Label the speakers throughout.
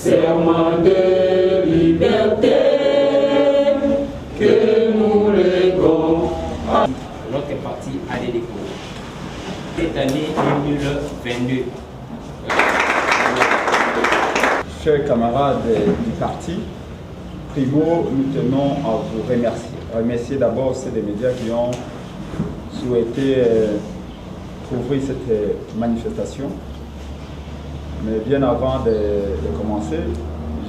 Speaker 1: serment de liberté que nous léguons.
Speaker 2: Notre parti ADDCO. Cette année 2022.
Speaker 3: Chers camarades du parti, primo, nous tenons à vous remercier. Remercier d'abord ceux des médias qui ont souhaité couvrir cette manifestation. Mais bien avant de commencer,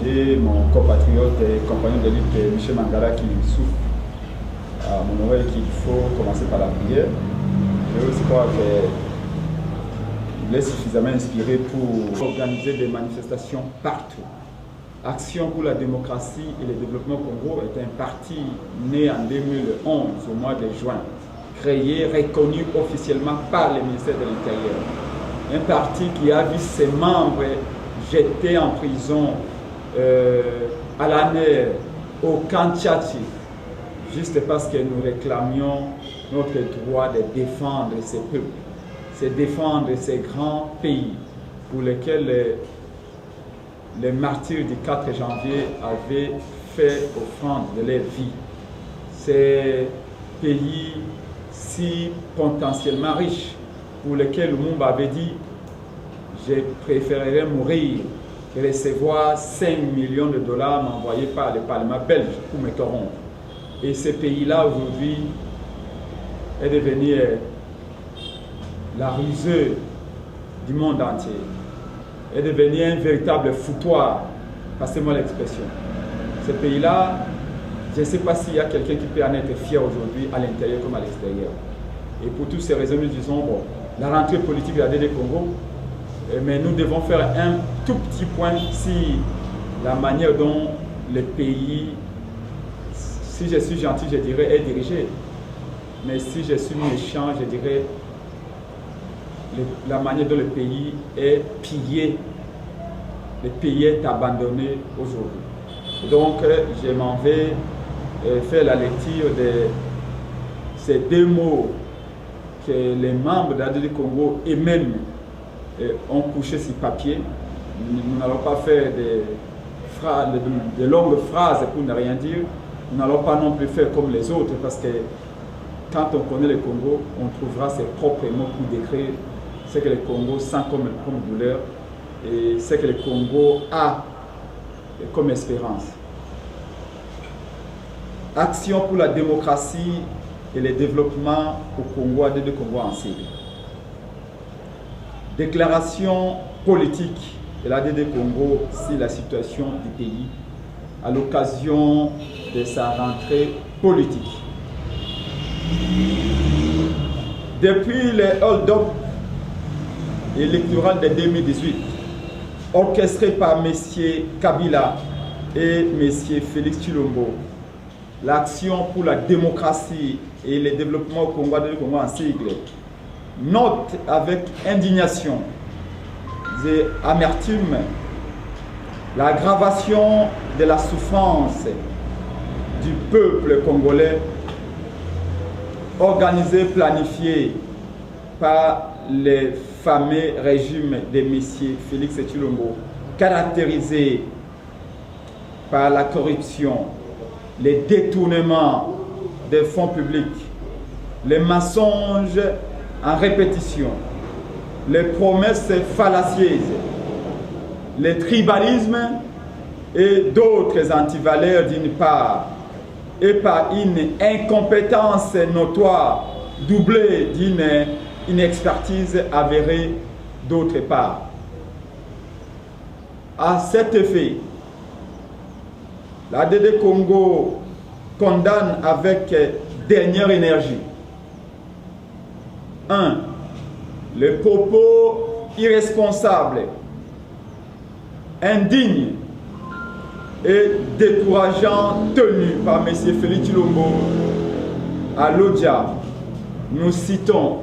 Speaker 3: j'ai mon compatriote et compagnon de lutte, Michel Mangala, qui souffle à mon oreille qu'il faut commencer par la prière. Je aussi crois qu'il est suffisamment inspiré pour organiser des manifestations partout. Action pour la démocratie et le développement Congo est un parti né en 2011 au mois de juin, créé, reconnu officiellement par le ministère de l'Intérieur. Un parti qui a vu ses membres jetés en prison à la mer, au camp Tchatchi, juste parce que nous réclamions notre droit de défendre ces peuples, de défendre ces grands pays pour lesquels les martyrs du 4 janvier avaient fait offrande de leur vie. Ces pays si potentiellement riches pour lesquels Lumumba avait dit « Je préférerais mourir que recevoir 5 millions de dollars m'envoyés par le Parlement belge pour me corrompre. » Et ce pays-là aujourd'hui est devenu la risée du monde entier, est devenu un véritable foutoir, passez-moi l'expression. Ce pays-là, je ne sais pas s'il y a quelqu'un qui peut en être fier aujourd'hui à l'intérieur comme à l'extérieur. Et pour toutes ces raisons, nous disons, bon, la rentrée politique de la DD Congo, mais nous devons faire un tout petit point si la manière dont le pays, si je suis gentil, je dirais, est dirigé. Mais si je suis méchant, je dirais la manière dont le pays est pillé, le pays est abandonné aujourd'hui. Donc, je m'en vais faire la lecture de ces deux mots que les membres de l'ADD Congo eux-mêmes ont couché sur papier. Nous n'allons pas faire de longues phrases pour ne rien dire. Nous n'allons pas non plus faire comme les autres parce que quand on connaît le Congo, on trouvera ses propres mots pour décrire ce que le Congo sent comme douleur et ce que le Congo a comme espérance. Action pour la démocratie et le développement au Congo, ADD Congo en Syrie. Déclaration politique de l'ADD Congo sur la situation du pays à l'occasion de sa rentrée politique. Depuis le hold-up électoral de 2018, orchestré par M. Kabila et M. Félix Tshilombo, l'action pour la démocratie et le développement au Congo, ADD Congo en sigle, note avec indignation et amertume l'aggravation de la souffrance du peuple congolais organisé, planifié par les fameux régimes de M. Félix Tshilombo, caractérisé par la corruption, les détournements des fonds publics, les mensonges en répétition, les promesses fallacieuses, le tribalisme et d'autres antivaleurs d'une part, et par une incompétence notoire doublée d'une inexpertise avérée d'autre part. À cet effet, l'ADD Congo condamne avec dernière énergie 1. Les propos irresponsables, indignes et décourageants tenus par M. Félix Tshilombo à Lodja. Nous citons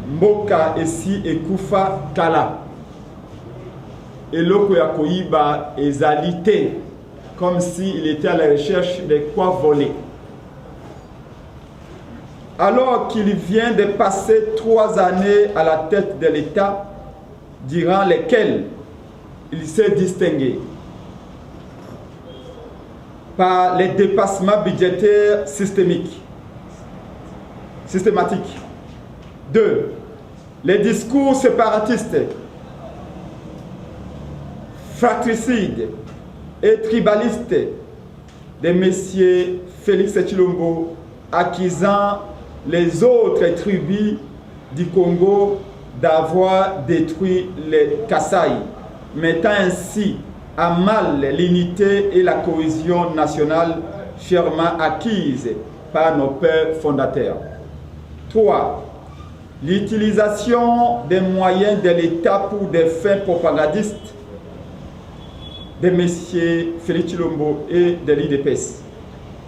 Speaker 3: Mboka Esi Ekufa Kala. Eloko ya koyiba ezalité, comme s'il était à la recherche de quoi voler. Alors qu'il vient de passer 3 années à la tête de l'État, durant lesquelles il s'est distingué par les dépassements budgétaires systématiques. 2. Les discours séparatistes, fratricides et tribalistes de M. Félix Tshilombo, accusant les autres tribus du Congo d'avoir détruit les Kasaï, mettant ainsi à mal l'unité et la cohésion nationale chèrement acquises par nos pères fondateurs. 3. L'utilisation des moyens de l'État pour des fins propagandistes de M. Félix Tshilombo et de l'IDPS.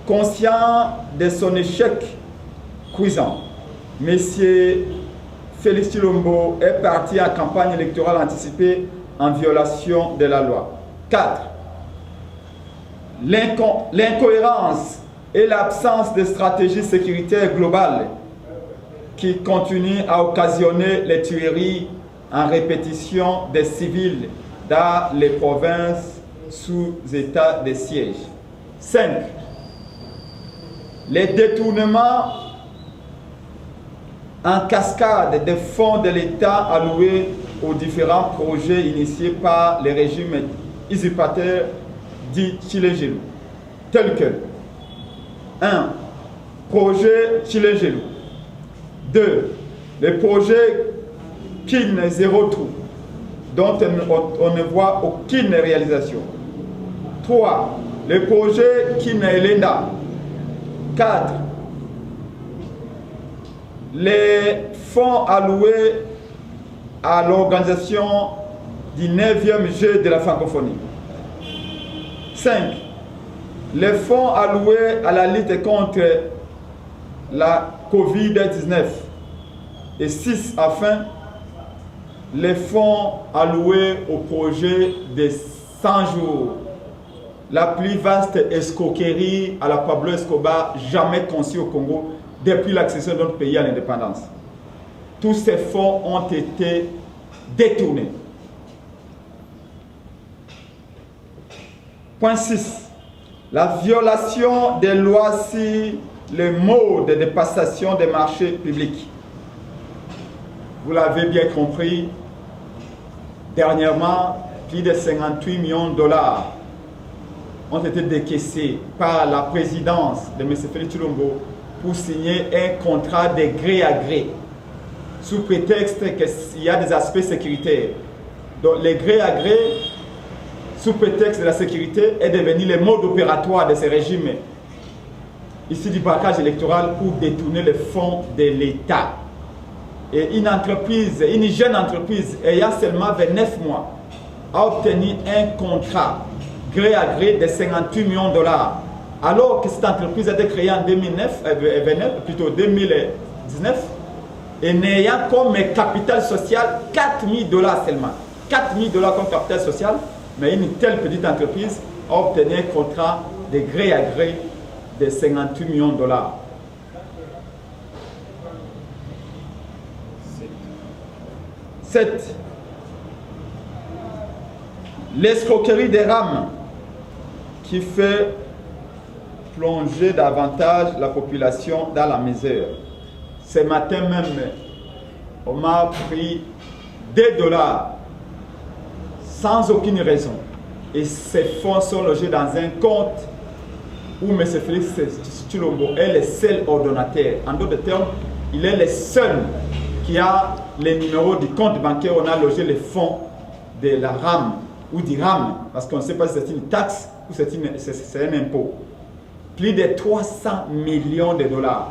Speaker 3: Conscient de son échec cuisant, M. Félix Tshilombo est parti en campagne électorale anticipée en violation de la loi. 4. L'incohérence et l'absence de stratégie sécuritaire globale qui continue à occasionner les tueries en répétition des civils dans les provinces sous état de siège. 5. Les détournements en cascade des fonds de l'État alloués aux différents projets initiés par les régimes usurpateurs dits Tshilé-Gelou, tels que 1. Projet Tshilé-Gelou. 2. Le projet Kin Zéro Trou, dont on ne voit aucune réalisation. 3. Le projet Kin Elenda. 4. Les fonds alloués à l'organisation du 9e jeu de la francophonie. 5. Les fonds alloués à la lutte contre la Covid-19. Et 6. Enfin, les fonds alloués au projet des 100 jours. La plus vaste escroquerie à la Pablo Escobar jamais conçue au Congo depuis l'accession de notre pays à l'indépendance. Tous ces fonds ont été détournés. Point 6. La violation des lois sur le mode de passation des marchés publics. Vous l'avez bien compris, dernièrement, plus de 58 millions de dollars ont été décaissés par la présidence de M. Félix Tshilombo pour signer un contrat de gré à gré, sous prétexte qu'il y a des aspects sécuritaires. Donc les gré à gré, sous prétexte de la sécurité, est devenu le mode opératoire de ces régimes ici du braquage électoral pour détourner les fonds de l'État. Et une entreprise, une jeune entreprise ayant seulement 29 mois a obtenu un contrat gré à gré de 58 millions de dollars, alors que cette entreprise a été créée en 2019, et n'ayant comme capital social 4 000 dollars seulement. 4 000 dollars comme capital social, mais une telle petite entreprise a obtenu un contrat de gré à gré de 58 millions de dollars. 7. L'escroquerie des rames qui fait plonger davantage la population dans la misère. Ce matin même, on m'a pris 2 dollars sans aucune raison. Et ces fonds sont logés dans un compte où M. Félix Tshilombo est le seul ordonnateur. En d'autres termes, il est le seul qui a les numéros du compte bancaire où on a logé les fonds de la RAM ou du RAM, parce qu'on ne sait pas si c'est une taxe ou c'est un impôt. Plus de 300 millions de dollars.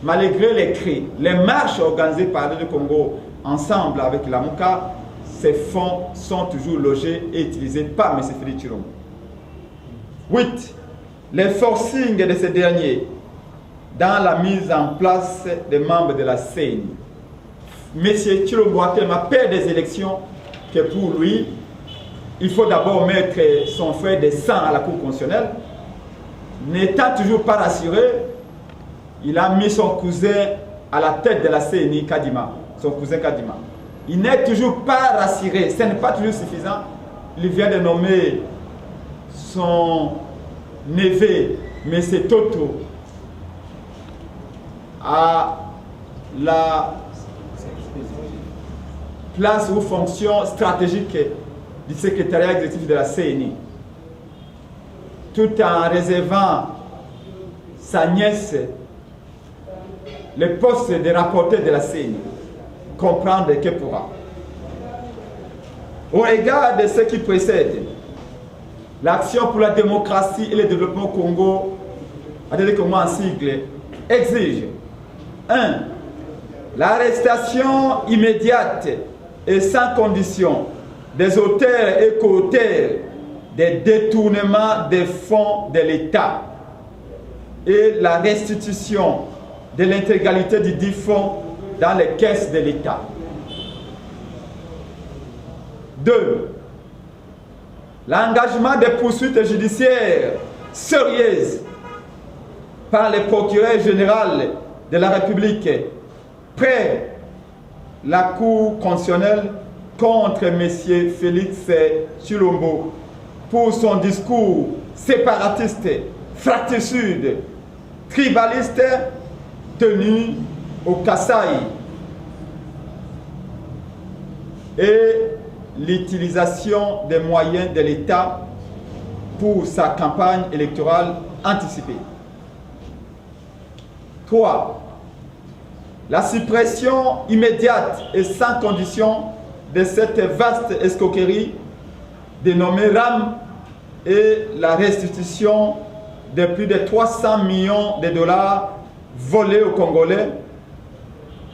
Speaker 3: Malgré les cris, les marches organisées par le Congo ensemble avec la MOCA, ces fonds sont toujours logés et utilisés par M. Félix Tshilombo. 8. Les forcings de ces derniers dans la mise en place des membres de la CENI. M. Tshilombo a tellement peur des élections que pour lui, il faut d'abord mettre son frère de sang à la Cour constitutionnelle. N'étant toujours pas rassuré, il a mis son cousin à la tête de la CENI, Kadima, son cousin Kadima. Il n'est toujours pas rassuré, ce n'est pas toujours suffisant. il vient de nommer son neveu, M. Toto, à la place ou fonction stratégique du secrétariat exécutif de la CENI, tout en réservant sa nièce le poste de rapporteur de la CENI, comprendre que pourra. Au regard de ce qui précède, l'action pour la démocratie et le développement au Congo, en sigle, exige 1. L'arrestation immédiate et sans condition des auteurs et co-auteurs des détournements des fonds de l'État et la restitution de l'intégralité du dit fonds dans les caisses de l'État. 2. L'engagement des poursuites judiciaires sérieuses par le procureur général de la République près la Cour constitutionnelle contre M. Félix Tshilombo pour son discours séparatiste, fratricide, tribaliste tenu au Kasaï et l'utilisation des moyens de l'État pour sa campagne électorale anticipée. 3. La suppression immédiate et sans condition de cette vaste escroquerie dénommée RAM et la restitution de plus de 300 millions de dollars volés aux Congolais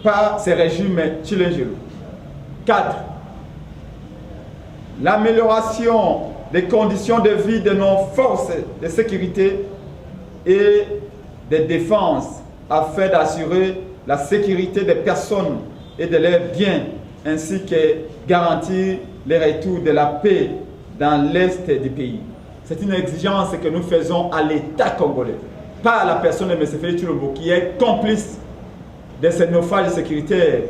Speaker 3: par ce régime chilingelo. 4. L'amélioration des conditions de vie de nos forces de sécurité et de défense afin d'assurer la sécurité des personnes et de leurs biens, ainsi que garantir le retour de la paix dans l'est du pays. C'est une exigence que nous faisons à l'État congolais, pas à la personne de M. Félix Tshilombo, qui est complice de ce naufrage sécuritaire,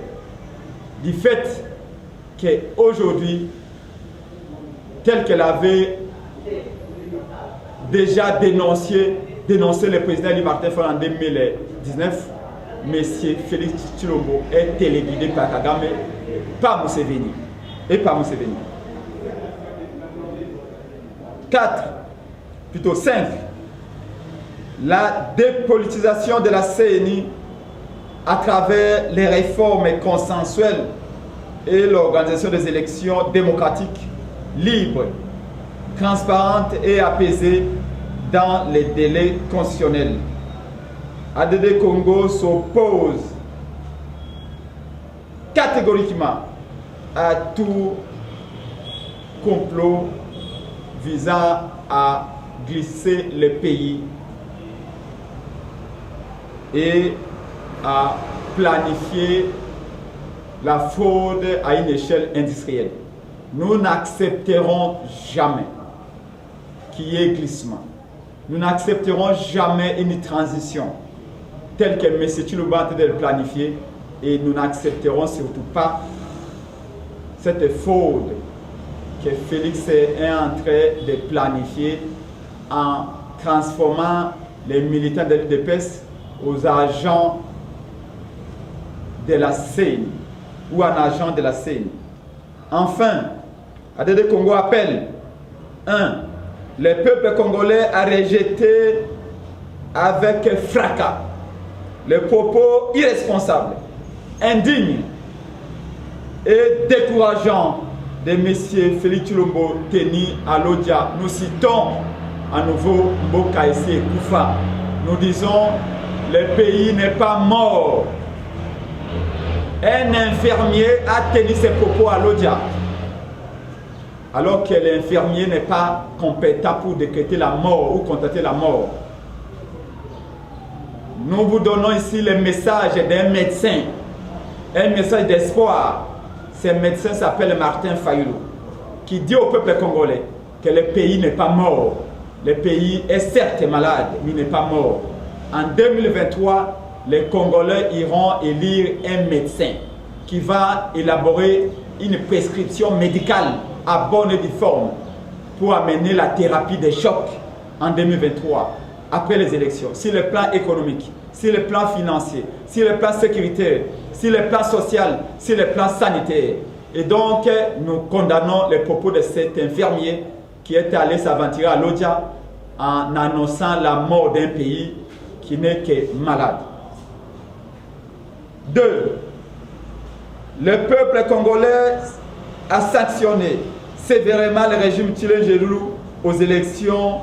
Speaker 3: du fait qu'aujourd'hui, tel qu'elle avait déjà dénoncé le président Eli Martin Fayulu en 2019, M. Félix Tshilombo est téléguidé par Kagame, par Museveni et par Museveni. 4, plutôt 5, la dépolitisation de la CENI à travers les réformes consensuelles et l'organisation des élections démocratiques, libres, transparentes et apaisées dans les délais constitutionnels. ADD Congo s'oppose catégoriquement à tout complot visant à glisser le pays et à planifier la fraude à une échelle industrielle. Nous n'accepterons jamais qu'il y ait glissement. Nous n'accepterons jamais une transition telle que M. Tshilombo est en train de le planifier, et nous n'accepterons surtout pas cette fraude que Félix est en train de planifier en transformant les militants de l'UDPS aux agents de la CENI ou en agents de la CENI. Enfin, ADD Congo appelle 1. Le peuple congolais a rejeté avec fracas les propos irresponsables, indignes et décourageants de M. Félix Tshilombo tenu à Lodja. Nous citons à nouveau Mboka et Koufa. Nous disons, le pays n'est pas mort. Un infirmier a tenu ses propos à Lodja, alors que l'infirmier n'est pas compétent pour décréter la mort ou constater la mort. Nous vous donnons ici le message d'un médecin, un message d'espoir. Ce médecin s'appelle Martin Fayulu, qui dit au peuple congolais que le pays n'est pas mort. Le pays est certes malade, mais il n'est pas mort. En 2023, les Congolais iront élire un médecin qui va élaborer une prescription médicale à bonne et due forme pour amener la thérapie des chocs en 2023, après les élections, sur le plan économique, sur le plan financier, sur le plan sécuritaire, sur le plan social, sur le plan sanitaire. Et donc, nous condamnons les propos de cet infirmier qui est allé s'aventurer à Lodja en annonçant la mort d'un pays qui n'est que malade. 2. Le peuple congolais a sanctionné sévèrement le régime Tshilenge aux élections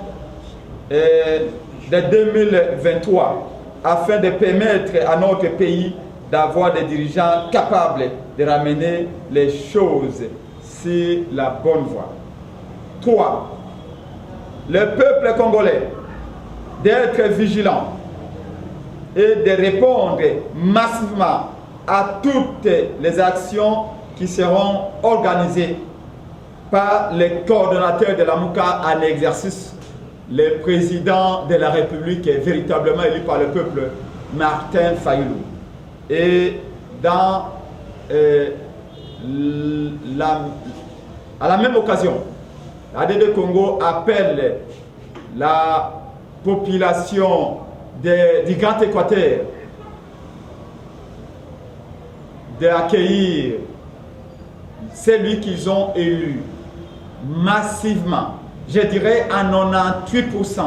Speaker 3: de 2023 afin de permettre à notre pays d'avoir des dirigeants capables de ramener les choses sur la bonne voie. 3. Le peuple congolais d'être vigilant et de répondre massivement à toutes les actions qui seront organisées par les coordonnateurs de la MOUCA en exercice, le président de la République est véritablement élu par le peuple, Martin Fayulu. Et à la même occasion, l'ADD Congo appelle la population du Grand Équateur d'accueillir celui qu'ils ont élu massivement, je dirais à 98%,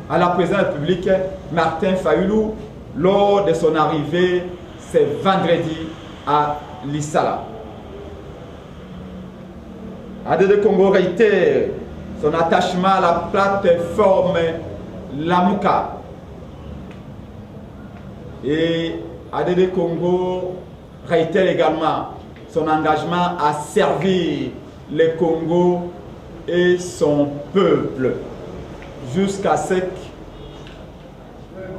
Speaker 3: à la présidence de la République, Martin Fayulu, lors de son arrivée ce vendredi à Lissala. ADD Congo réitère son attachement à la plateforme Lamouka. Et ADD Congo réitère également son engagement à servir le Congo et son peuple jusqu'à ce que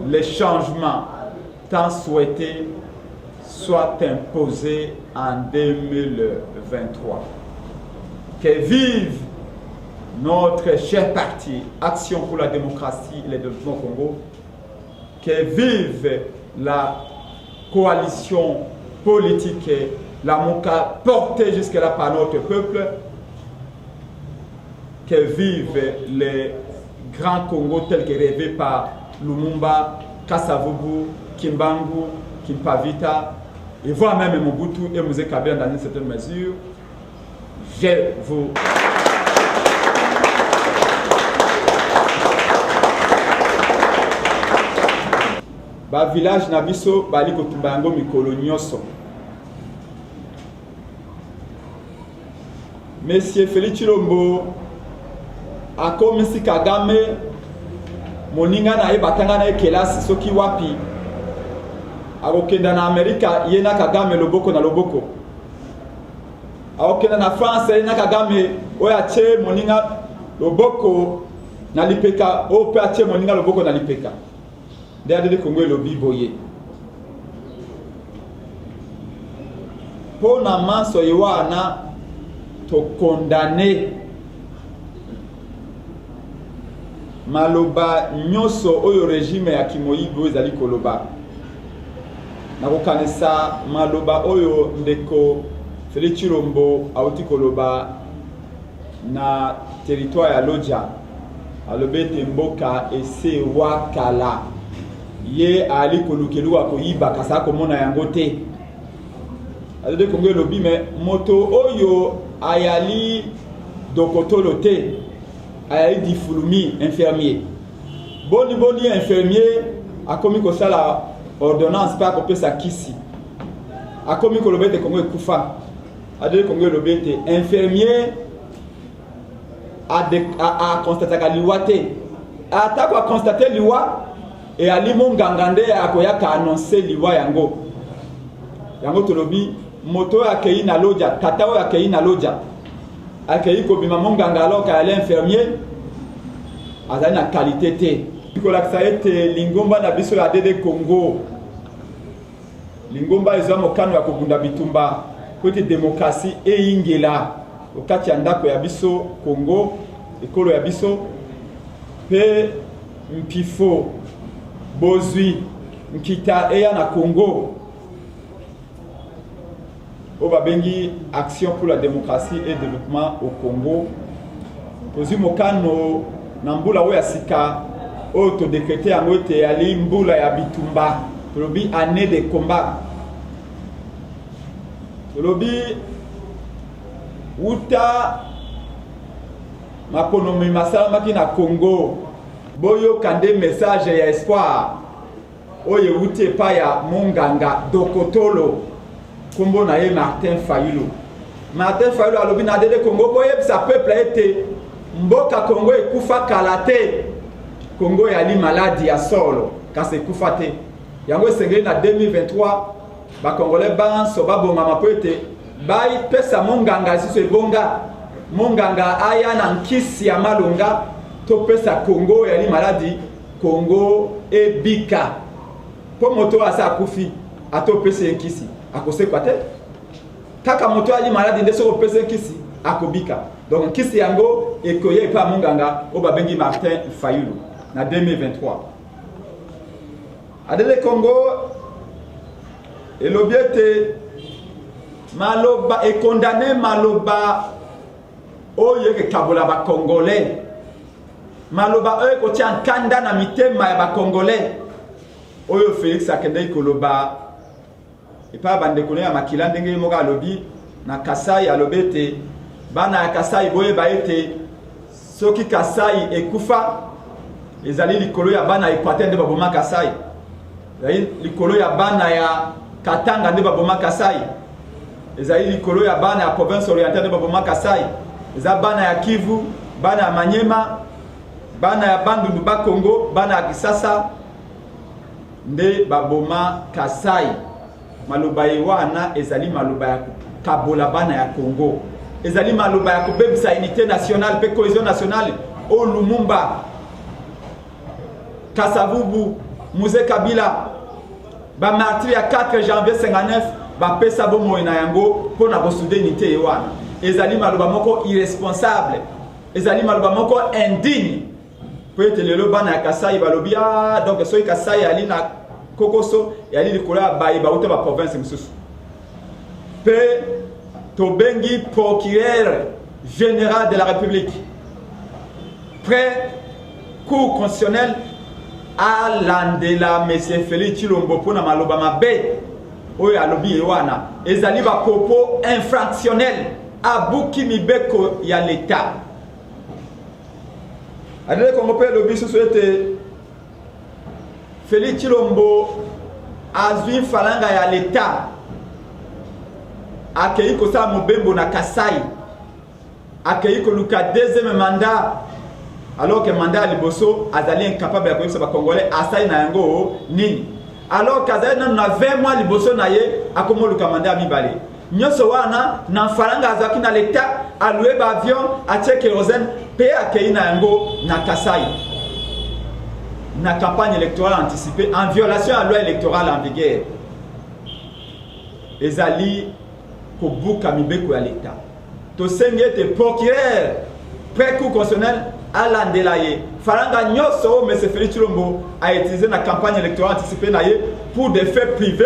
Speaker 3: les changements tant souhaités soient imposés en 2023. Que vive notre cher parti Action pour la démocratie et le développement au Congo. Que vive la coalition politique, la MOUCA portée jusque-là par notre peuple. Que vive les grands Congo tels que rêvés par Lumumba, Kasavubu, Kimbangu, Kimpavita, et voire même Mobutu et Moïse Kabila dans une certaine mesure. Je vous... Ba village na biso bali kotumba yango mikolo nyonso. Monsieur Félix Tshilombo akomisi Kagame moninga na ye batanga na kelasi soki wapi akokenda na Amerika ye na Kagame loboko na loboko, akokenda na France ye na Kagame oyo atie moninga loboko na lipeka oyo pe atie moninga loboko na lipeka. Nde ADD Congo elobi boye mpo na manso ye wana tokondane maloba nyonso oyo régime ya Kimoyibo ezali koloba. Nakokanisa maloba oyo ndeko Félix Tshilombo auti koloba na territoire ya Lodja alobi ete mboka ese wakala ye ali kolukeluka koyiba kasa komona yango te. ADD Congo elobi me moto oyo ayali dokotolo te, ayali difulumi infirmier boni infirmier akomi kosala ordonnance pa kopesa kisi akomi koloba ete Congo ekufa. ADD Congo elobi ete infirmier a constataka liwa te, atako a constate liwa et ali monganga nde akoyaka annoncer liwa yango tolobi moto akei na Lodja, tata oyo akei na Lodja akei kobima monganga alors qu'elle est infirmier azali na qualité te. Kolakisa ete lingomba na biso ya ADD Congo, lingomba ezwa mokano ya kobunda bitumba kote démocratie eyingela okati ya ndako ya biso Congo, ekolo ya biso pe mpifo bozwi nkita eya na Congo oyo babengi Action pour la démocratie et développement au Congo. tozi mokano na mbula oyo ya sika oyo todécrété yango ete ali mbula ya bitumba tolobi année de combat tolobi uta makonomi masalamaki na Congo boyoka nde message ya espoir oyo euti epai ya monganga Dokotolo kombo na ye Martin Fayulu. Martin Fayulu alobi na dede Congo boyebisa peuple ete mboka Congo ekufa kala te. Congo yali maladi ya solo kasi ekufa te. Yango esengeli na 2023 bakongolais banso babongama po ete bayipesa monganga lisusu ebonga monganga aya na nkisi ya malonga topesa Congo yali maladi Congo ebika po moto asa akufi atopesa nkisi akosekwa te kaka moto ali maladi nde soko pesa nkisi akobika donc nkisi yango ekoye pa monganga o babengi Martin Fayulu na 2023 adele Congo elobiete maloba et condamné maloba oyo ke kabola ba congolais maloba oyo ko tia kanda na mitema ya ba congolais oyo Félix akende koloba et pas bande kone ya makila ndenge moka alobi na Kasai alobete bana ya Kasai boye ba ete soki Kasai ekufa ezali likolo ya bana Equateur nde baboma Kasai likolo ya bana ya Katanga nde baboma Kasai ezali likolo ya bana ya province orientale nde baboma Kasai eza bana ya Kivu bana ya Manyema bana ya Bandundu ba Congo bana ya Kisasa nde baboma Kasai maloba wana ezali maloba ya kabola bana ya Congo ezali maloba ya kobebisa unité nationale pe cohésion nationale o Lumumba Kasavubu Mouze Kabila ba martyr ya 4 janvier 59 ba pesa bomo na yango pona bosude unité wana ezali maloba moko irresponsable ezali maloba moko indigne peut-être lelo bana ya Kasai balobi donc soki Kasai ali na kokoso yali likolo ya bayi bauta ba province misusu pe tobengi procureur général de la République près cour constitutionnelle à landela monsieur Félix Tshilombo pona maloba mabe oyo alobi wana ezali ba propos infractionnels abuki mibeko ya l'état adele Congo pe lobi société Félix Tshilombo azwi falanga ya l'état akei ko sa mobembo na Kasai akei ko luka deuxième mandat alors que mandat liboso azali incapable ya koyebisa ba congolais asai na yango nini alors qu'azali na 20 mois liboso na ye akomoluka mandat mibale nyoso wana na falanga azaki na l'état alloué ba avion atie kérosène pe akei na yango na Kasai na campagne électorale anticipée en violation à la loi électorale en vigueur ezali kobuka mibeko ya l'état to sengete procureur près cour constitutionnelle alandela ye falanga nyoso monsieur Félix Tshilombo a utilisé la campagne électorale anticipée na ye pour des faits privés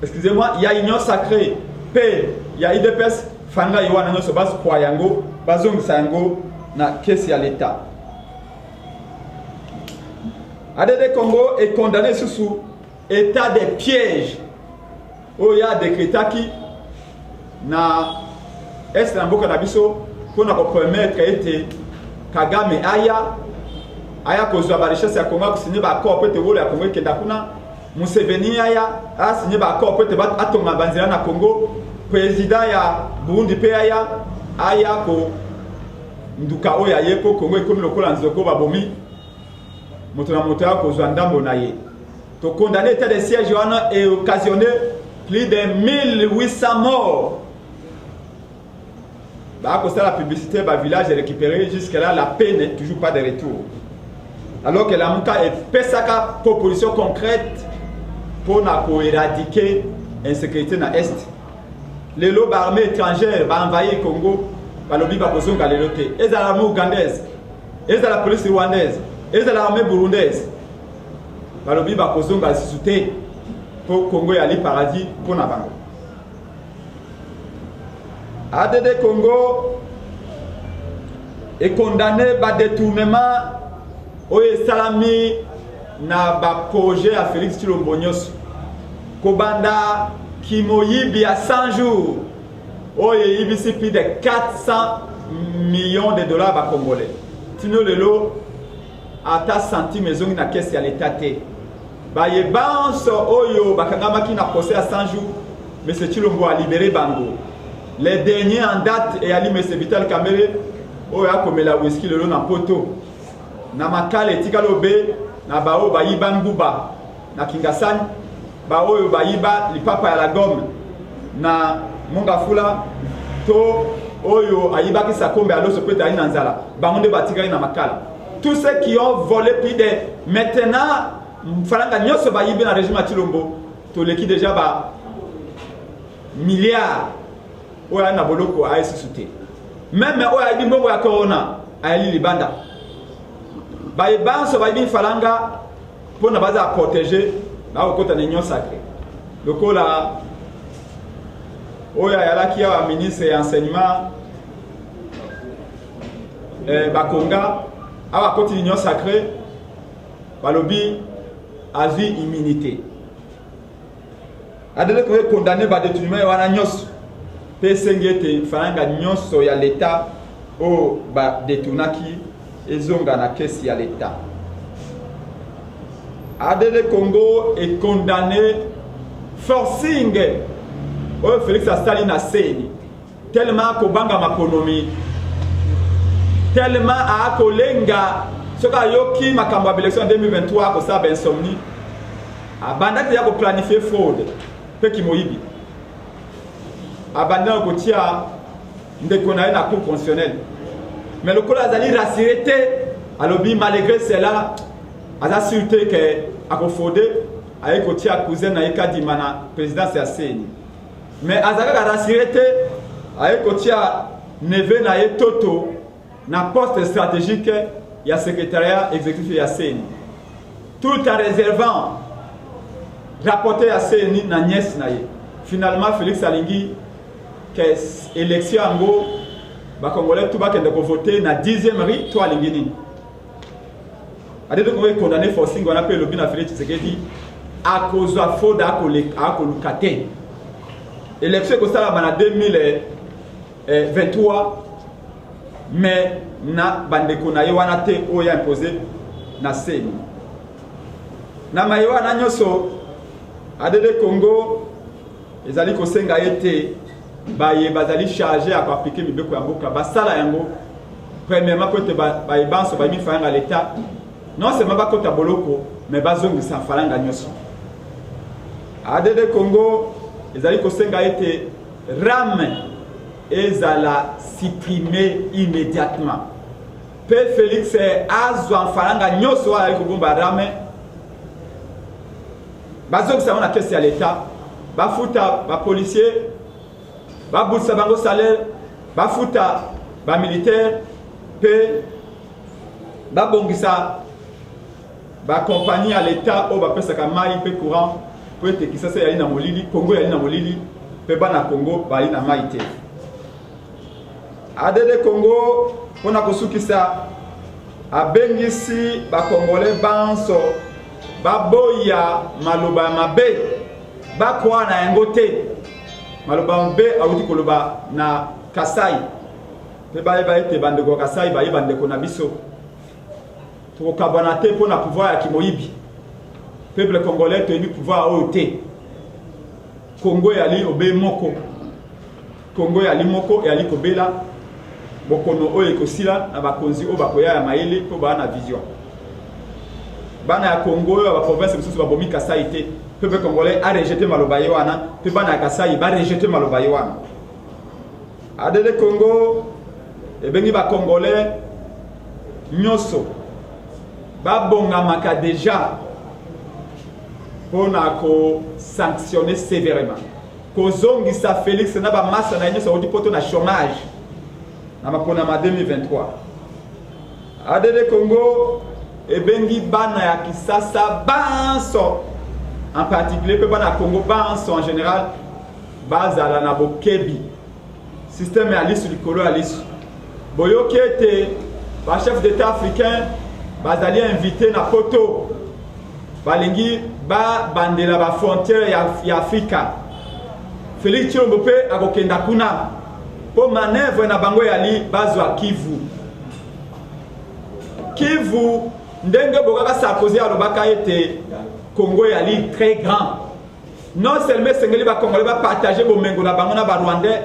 Speaker 3: excusez-moi il y a union sacrée P il y a IDPS falanga yoana nyoso bas kwa yango bazongisa yango na kesi ya l'état ADD Congo est condamné sous état de piège oya décrétaki na est na mboka na biso pona ko permettre ete Kagame aya kozwa ba richesse ya Congo ko signer ba accord peut wolo ya Congo ekenda kuna Museveni a signer ba accord peut ba atonga banzira na Congo président ya Burundi pe aya ko nduka oya yepo Congo ekomi lokola nzoko babomi moto na moto ya kozwa ndambo na ye to condamner état de siège wana et occasionné plus de 1800 morts. Bah, à la publicité, le village est récupéré. Jusque-là, la paix n'est toujours pas de retour. Alors que la Mouka est pesaka proposition concrète pour éradiquer l'insécurité dans l'Est. Les lobes armées étrangères vont envahir le Congo. Les lobbies vont poser les lotés. Et l'armée ougandaise, et la police rwandaise, et l'armée burundaise. Les lobbies vont poser les soutiens pour le Congo et aller paradis pour Nabango. ADD Congo et condamné par détournement au salami na ba projet à Félix Tshilombo Nyos Kobanda Kimoyibi à 100 jours au yibisi plus de 400 millions de dollars ba congolais tino lelo ata centime ezongi na caisse ya l'état te ba yebanso oyo bakangama ki na procès à 100 jours mais c'est Tshilombo a libéré bango les derniers en date et Ali Mese Vital Kamere oyo akomela whisky lelo na poto na makala etika lobe na bao bayiba nguba na Kingasani ba oyo bayiba lipapa ya la gomme na Mongafula to oyo ayiba ki sakombe aloso peut aller na nzala bango batika na makala tous ceux qui ont volé plus de maintenant falanga nyoso bayibe na régime Tshilombo to leki déjà ba milliards oyo na boloko a esisuté même oyo ayibi mbongo ya corona ayeli libanda bayibanso bayibi falanga pour na baza protéger na okota na union sacrée lokola oyo ayalaki ya ministre ya enseignement bakonga awa koti union sacrée balobi avi immunité adele ko condamné ba détournement wana nyos pesengete falanga nyonso ya l'état o ba détournaki ezonga na caisse ya l'état. ADD Congo est condamné forcing o Félix Astali na seni tellement ko banga makonomi tellement a kolenga soka yoki makambo ya élection 2023 ko sa insomnie abanda ya ko planifier fraude pe ki moyibi abanda ko tia ndeko na na cour constitutionnelle mais le col azali rassuré alobi malgré cela aza sûreté que akofode aye ko tia cousin na ikadi mana présidence ya CENI mais azaka rassuré aye ko tia neve na ye toto na poste stratégique ya secrétariat exécutif ya CENI tout en réservant rapporté à CENI na nièce na ye. Finalement Félix Alingi que élection ango ba congolais tout ba kende ko voter na 10e ri to alingi nini adede ko condamné forcing on appelle le bina Félix Tshisekedi à cause de fraude à kolukate élection ko sala na 2023 mais na bandeko na ye wana te oya imposé na CENI na mayewa na nyoso ADD Congo ezali kosenga ete baye bazali chargé à appliquer mibeko ya mboka basala yango premièrement côté baye banso ba mi fanga l'état non seulement ba kota boloko mais bazongisa falanga nyoso ADD Congo ezali kosenga ete rame ezala supprimer immédiatement pe Félix azwa falanga nyoso ala kobomba rame bazok sa na caisse ya l'état ba futa ba policier ba boursa bango salaire ba futa ba militaire pe ba bongisa ba compagnie à l'état o ba pesa ka mai pe courant pe te kisasa ya na molili Congo ya na molili pe bana Congo ba ina mai te ADD Congo pona kosukisa abengisi ba congolais banso baboya maloba mabe bakwa na yango te maloba mabe awuti koloba na Kasai pe ba ete bandeko Kasai ba bandeko na biso to kabana te pona pouvoir ya kimoyibi peuple congolais to yebi pouvoir o te Congo yali obe moko Congo yali moko yali kobela bokono o ekosila na bakonzi o bakoya ya maele po ba na vision bana ya Congo ya province mususu babomi Kasai te peuple congolais a rejeté maloba wana pe bana ya Kasai ba rejeté maloba wana ADD Congo e bengi ba congolais nyoso ba bonga maka déjà pona ko sanctionner sévèrement ko zongi sa Félix na ba massa na nyoso odi poto na chômage na makona ma 2023 ADD Congo et bengi bana ya kisasa banso en particulier pe bana Congo banso en général bazala na bokebi système ya lisu likolo ya lisu boyoki ete ba chef d'état africain bazali invité na poto balingi ba bandela ba frontière ya Afrika. Félix Tshilombo pe akokenda kuna po manœuvre na bango yali bazwa Kivu. Kivu ndenge bokaka Sarkozy alobaka ete Congo yali très grand. Non seulement sengeli ba Congolais ba partager bomengo na bango na ba Rwandais,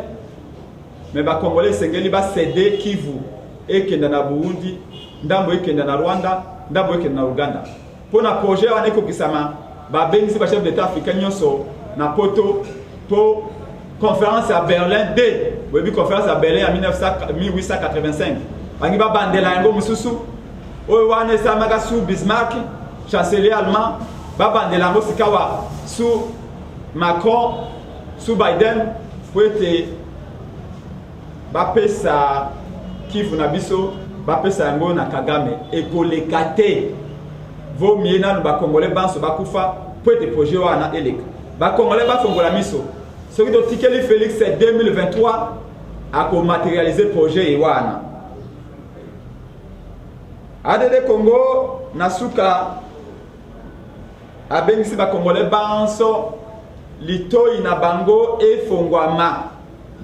Speaker 3: mais ba Congolais sengeli ba céder Kivu et kenda na Burundi, ndambo ekenda na Rwanda, ndambo ekenda na Uganda. Pour na projet wana ekokisama ba bengisi ba chef d'état africain nyonso na poto pour conférence à Berlin D. Oui, conférence à Berlin en 1885. Bangi ba bandela yango mususu. Oyo wana samaka sous Bismarck, chancelier allemand, ba bandela yango sikawa sous Macron, sous Biden pour être bapesa Kivu na biso, bapesa yango na Kagame et kolekate. Vaut mieux na ba Congolais banso bakufa pour être projet wana eleka. Ba Congolais ba fongola miso. Ce qui doit tirer Félix c'est 2023 à matérialiser le projet Iwana. ADD Congo nasuka abengisi ba Congolais banso litoi na bango e fongwama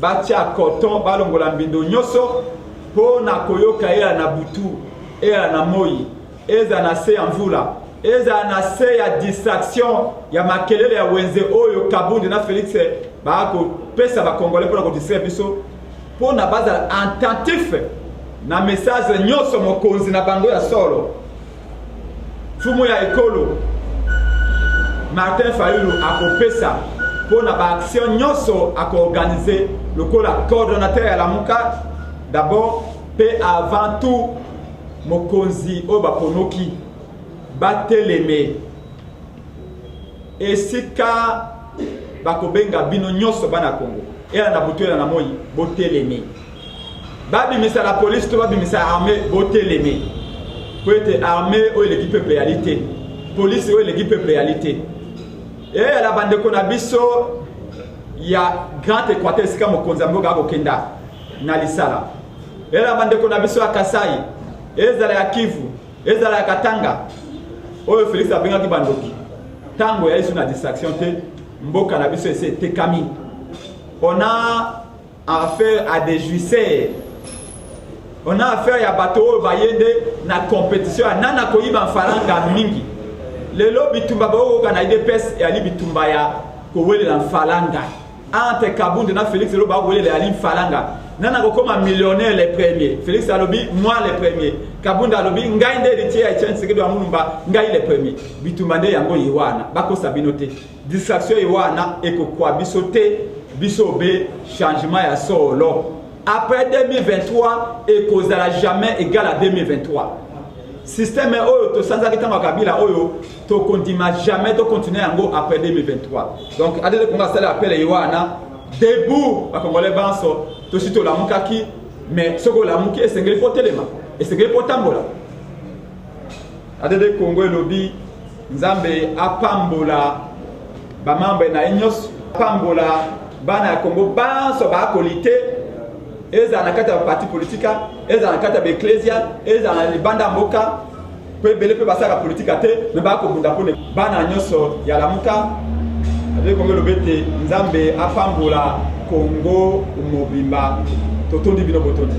Speaker 3: batia coton balongola mbindo nyoso po na koyoka ela na butu ela na moi eza na se mvula eza na se ya distraction ya makelele ya wenze oyo Kabundi na Félix bako pesa ba Congolais pour ko distraire biso pour na base attentif na message nyoso mokonzi na bango ya solo fumu ya ekolo Martin Fayulu akopesa pour na ba action nyoso akoorganiser le coordonnateur ya Lamuka d'abord pe avant tout mokonzi o baponoki bateleme esika bakobenga bino nyoso bana Congo ela na butu ela na moi boteleme babimisa la police to babimisa armée boteleme pour être armée ou l'équipe réalité police ou l'équipe réalité et la bande ko na biso ya grand équateur sika mokonzi mboka kokenda na lisala et la bande ko na biso ya Kasai ezala ya Kivu ezala ya Katanga oyo Félix abenga ki bandoki tango ya isu na distraction te mboka na biso ese tekami. On a affaire à des juisseurs, on a affaire à bateau bayende na compétition nana koyiba falanga mingi lelo bitumba bao kana ide pes et ali bitumba ya ko wele la falanga entre Kabundi na Félix lo ba wele ali falanga nana ko comme millionnaire les premiers Félix alobi moi les premiers Kabundi alobi ngai nde ritie ya chance ke do amulumba ngai les premiers bitumba nde yango yiwana bako sabinote distraction yiwana eko kwa bisote bisobe changement ya solo après 2023 et causera jamais égal à 2023 système oyo to sanza kitanga kabila oyo to continue jamais to continuer yango après 2023 donc adele konga sala appel yiwana debout ba Congolais banso to sito la mukaki mais soko la muki esengeli fotelema esengeli potambola adele Congo elobi nzambe apambola ba mambe na enyos pambola bana ya Congo banso ba kolite eza na kata parti politique eza na kata ecclesia eza na libanda mboka pe bele pe basaka politique te me ba ko bunda pone bana nyoso ya Lamuka avec Congo lobete nzambe apambola Congo mobimba totondi bino botondi